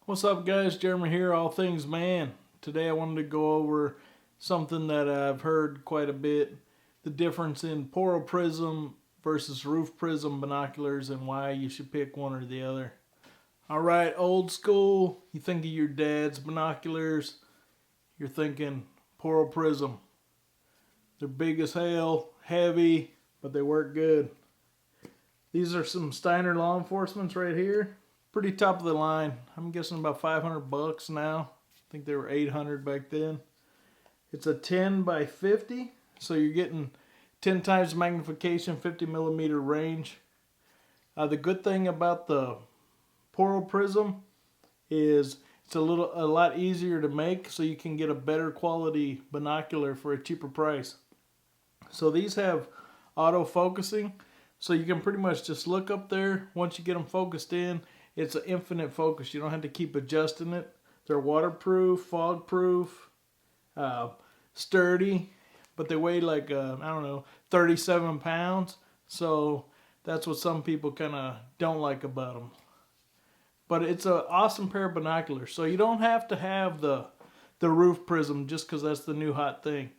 What's up, guys? Jeremy here, All Things Man. Today I wanted to go over something that I've heard quite a bit, the difference in Porro Prism versus Roof Prism binoculars and why you should pick one or the other. Alright, old school, you think of your dad's binoculars, you're thinking Porro Prism. They're big as hell, heavy, but they work good. These are some Steiner Law Enforcements right here. Pretty top of the line. I'm guessing about 500 bucks now. I think they were 800 back then. It's a 10 by 50, so you're getting 10 times magnification, 50 millimeter range. The good thing about the Porro Prism is it's a lot easier to make, so you can get a better quality binocular for a cheaper price. So these have auto focusing, so you can pretty much just look up there. Once you get them focused in, it's an infinite focus. You don't have to keep adjusting it. They're waterproof, fog-proof, sturdy, but they weigh like, 37 pounds. So that's what some people kind of don't like about them. But it's an awesome pair of binoculars. So you don't have to have the roof prism just because that's the new hot thing.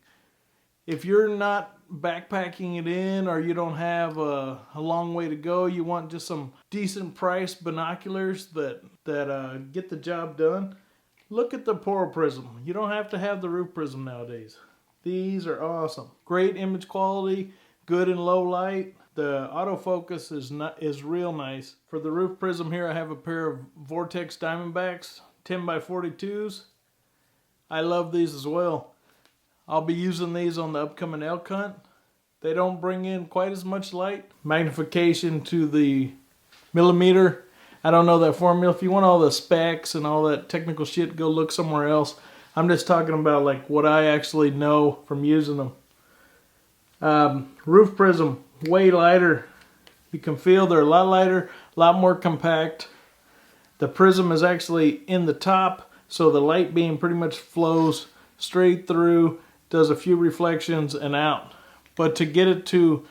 If you're not backpacking it in, or you don't have a long way to go, you want just some decent price binoculars that get the job done, look at the Porro Prism. You don't have to have the roof prism nowadays. These are awesome. Great image quality, good in low light. The autofocus is real nice. For the roof prism here, I have a pair of Vortex Diamondbacks 10 by 42s. I love these as well. I'll be using these on the upcoming elk hunt. They don't bring in quite as much light. Magnification to the millimeter. I don't know that formula. If you want all the specs and all that technical shit, go look somewhere else. I'm just talking about like what I actually know from using them. Roof prism, way lighter. You can feel they're a lot lighter, a lot more compact. The prism is actually in the top, so the light beam pretty much flows straight through, does a few reflections and out. But to get it to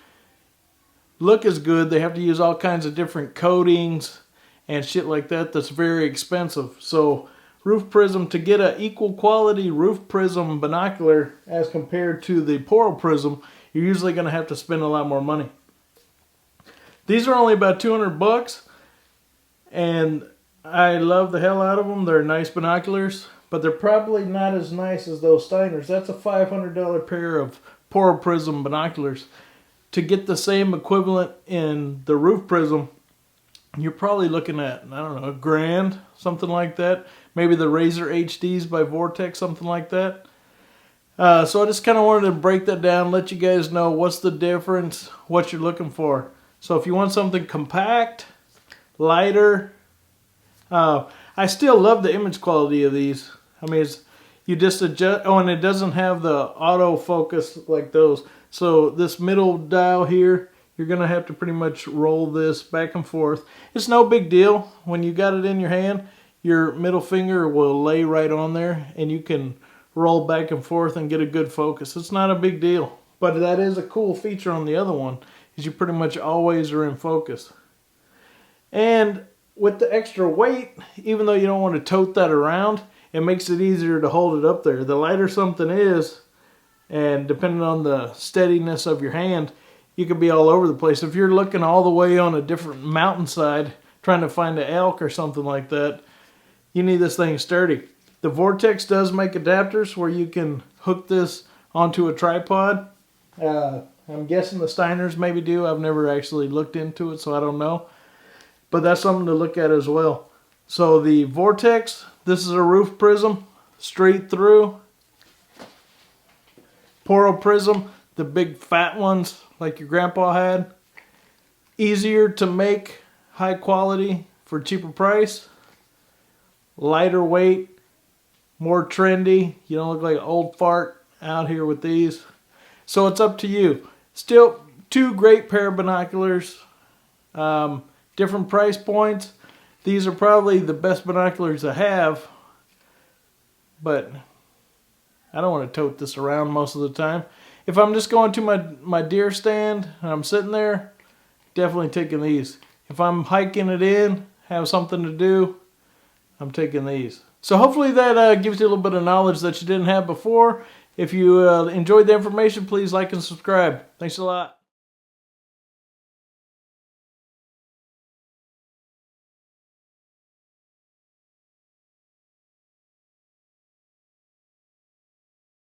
look as good, they have to use all kinds of different coatings and shit like that. That's very expensive. So roof prism, to get an equal quality roof prism binocular as compared to the Porro Prism, you're usually going to have to spend a lot more money. These are only about 200 bucks, and I love the hell out of them. They're nice binoculars, but they're probably not as nice as those Steiners. That's a $500 pair of Porro Prism binoculars. To get the same equivalent in the roof prism, you're probably looking at, I don't know, $1,000, something like that. Maybe the Razor HDs by Vortex, something like that. So I just kind of wanted to break that down, let you guys know what's the difference, what you're looking for. So if you want something compact, lighter, I still love the image quality of these. I mean, you just adjust. Oh, and it doesn't have the autofocus like those. So this middle dial here, you're going to have to pretty much roll this back and forth. It's no big deal. When you got it in your hand, your middle finger will lay right on there, and you can roll back and forth and get a good focus. It's not a big deal. But that is a cool feature on the other one, is you pretty much always are in focus. And with the extra weight, even though you don't want to tote that around, it makes it easier to hold it up there. The lighter something is, and depending on the steadiness of your hand, you could be all over the place. If you're looking all the way on a different mountainside, trying to find an elk or something like that, you need this thing sturdy. The Vortex does make adapters where you can hook this onto a tripod. I'm guessing the Steiners maybe do. I've never actually looked into it, so I don't know. But that's something to look at as well. So the Vortex, this is a roof prism, straight through. Porro Prism, the big fat ones like your grandpa had. Easier to make, high quality for cheaper price. Lighter weight, more trendy. You don't look like an old fart out here with these. So it's up to you. Still, two great pair of binoculars. Different price points. These are probably the best binoculars I have, but I don't want to tote this around most of the time. If I'm just going to my deer stand and I'm sitting there, definitely taking these. If I'm hiking it in, have something to do, I'm taking these. So hopefully that gives you a little bit of knowledge that you didn't have before. If you enjoyed the information, please like and subscribe. Thanks a lot.